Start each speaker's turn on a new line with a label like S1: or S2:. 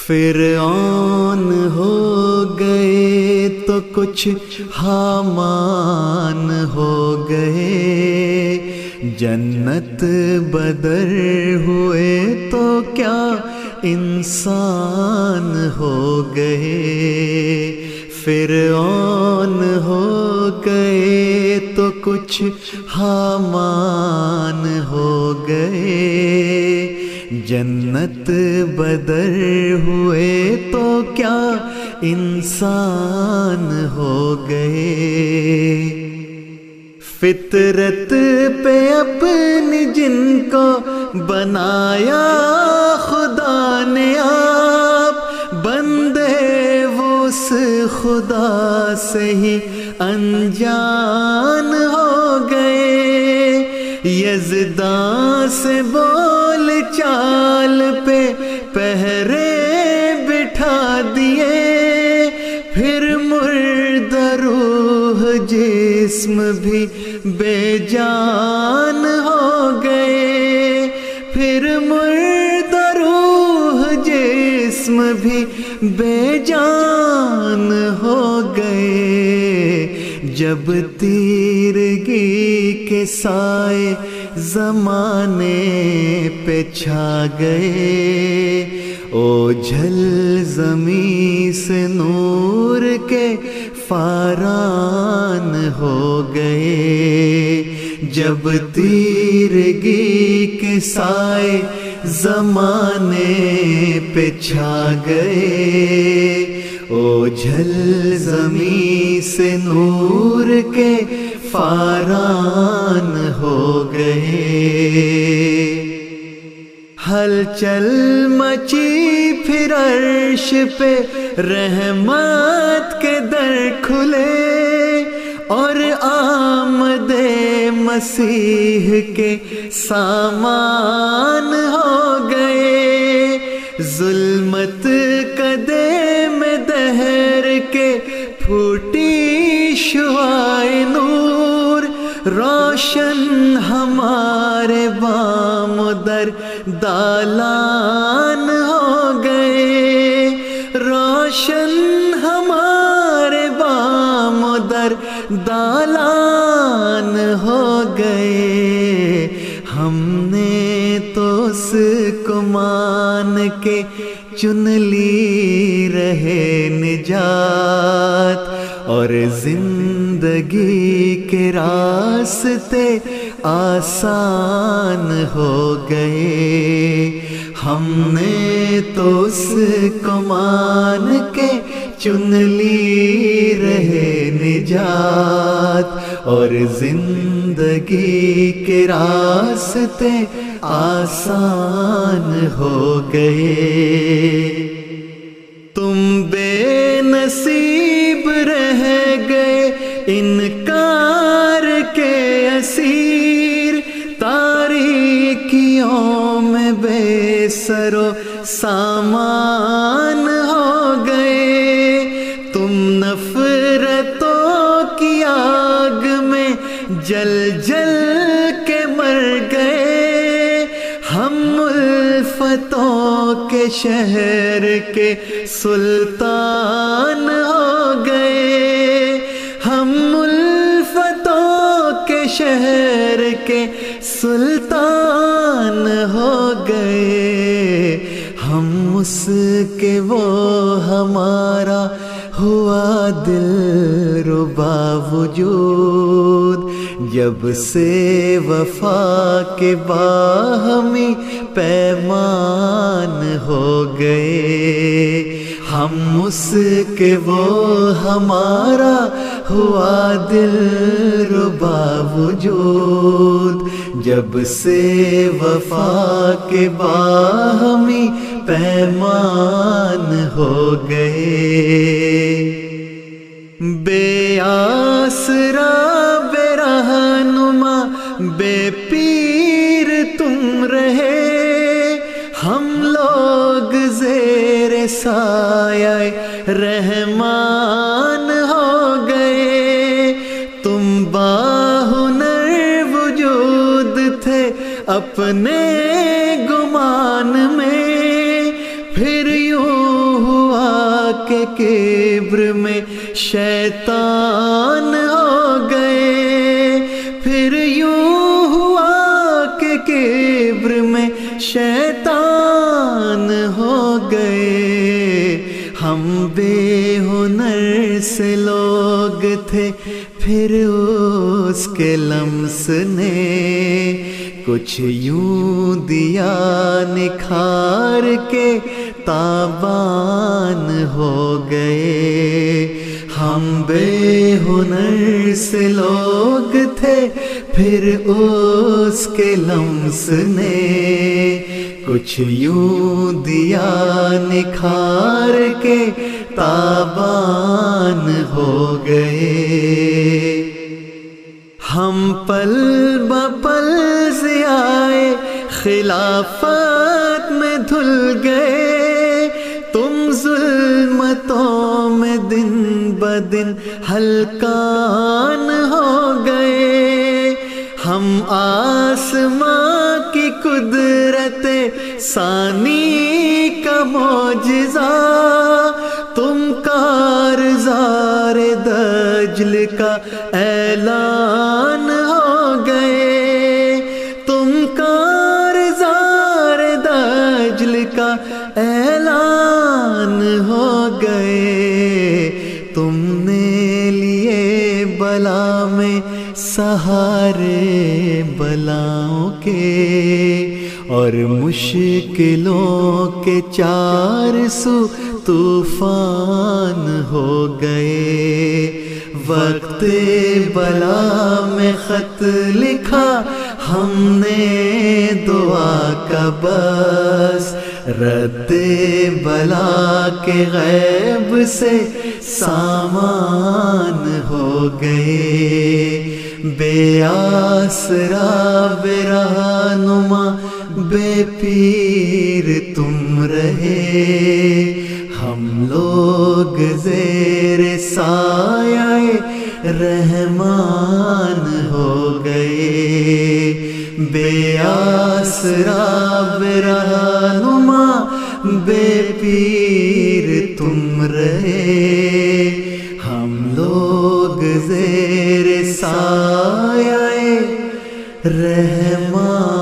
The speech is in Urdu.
S1: فرعون ہو گئے تو کچھ حامان ہو گئے، جنت بدر ہوئے تو کیا انسان ہو گئے۔ فرعون ہو گئے تو کچھ حامان ہو گئے، جنت بدر ہوئے تو کیا انسان ہو گئے۔ فطرت پہ اپنی جن کو بنایا خدا نے آپ، بندے وہ اس خدا سے ہی انجان ہو گئے۔ یزداں سے بول چال پہ پہرے بٹھا دیے، پھر مردہ روح جسم بھی بے جان ہو گئے، پھر مردہ روح جسم بھی بے جان ہو گئے۔ جب تیرگی کے سائے زمانے پہ چھا گئے، اوجھل زمیں سے نور کے فاران ہو گئے۔ جب تیرگی کے سائے زمانے پہ چھا گئے، اوجھل زمیں سے نور کے فاران ہو گئے۔ ہلچل مچی پھر عرش پہ رحمت کے در کھلے، اور آمد مسیح کے سامان ہو گئے۔ ظلمت کدے میں دہر کے پھوٹی شعاع نور، روشن ہمارے بام در دالان ہو گئے، روشن ہمارے بام در دالان ہو گئے۔ ہم نے تو اس کو مان کے چن لی رہے نجات، اور زندگی کے راستے آسان ہو گئے۔ ہم نے تو اس کو مان کے چن لی رہے نجات، اور زندگی کے راستے آسان ہو گئے۔ تم بے نصیب رہ گئے انکار کے اسیر، تاریکیوں میں بے سر و سامان ہو گئے۔ تم نفرتوں کی آگ میں جل جل کے مر گئے، ہم الفتوں کے شہر کے سلطان ہو گئے، ہم الفتوں کے شہر کے سلطان ہو گئے۔ ہم اس کے وہ ہمارا ہوا دل ربا وجود، جب سے وفا کے باہمی پیمان ہو گئے۔ ہم اس کے وہ ہمارا ہوا دل ربا وجود، جب سے وفا کے باہمی پیمان ہو گئے۔ بے آسرا بے رہنما بے پیر تم رہے، ہم لوگ زیر سایہ رحمان ہو گئے۔ تم باہنر وجود تھے اپنے گمان میں، پھر یوں ہوا کہ کبر میں شیطان ہو گئے، پھر یوں ہوا کہ کبر میں شیطان ہو گئے۔ ہم بے ہنر سے لوگ تھے، پھر اس کے لمس نے کچھ یوں دیا نکھار کے تابان ہو گئے۔ ہم بے ہنر سے لوگ تھے، پھر اس کے لمس نے کچھ یوں دیا نکھار کے تابان ہو گئے۔ ہم پل بپل ضیائے خلافت میں دھل گئے، تم ظلمتوں میں دن بدن ہلکان ہو گئے۔ ہم آسماں کی قدرت ثانی کا معجزہ، تم کارزار دجل کا اعلان ہو گئے، تم کارزار دجل کا اعلان ہو گئے۔ تم نے لیے بلا میں سہارے بلاؤں کے، اور مشکلوں کے چار سو طوفان ہو گئے۔ وقت بلا میں خط لکھا ہم نے دعا کا بس، رد بلا کے غیب سے سامان ہو گئے۔ بے آسرا بے رہنما بے پیر تم رہے، ہم لوگ زیر سایہ رحمان ہو گئے۔ بے آسرا بے رہنما بے پیر تم رہے، ہم لوگ زیر سایہ رحمان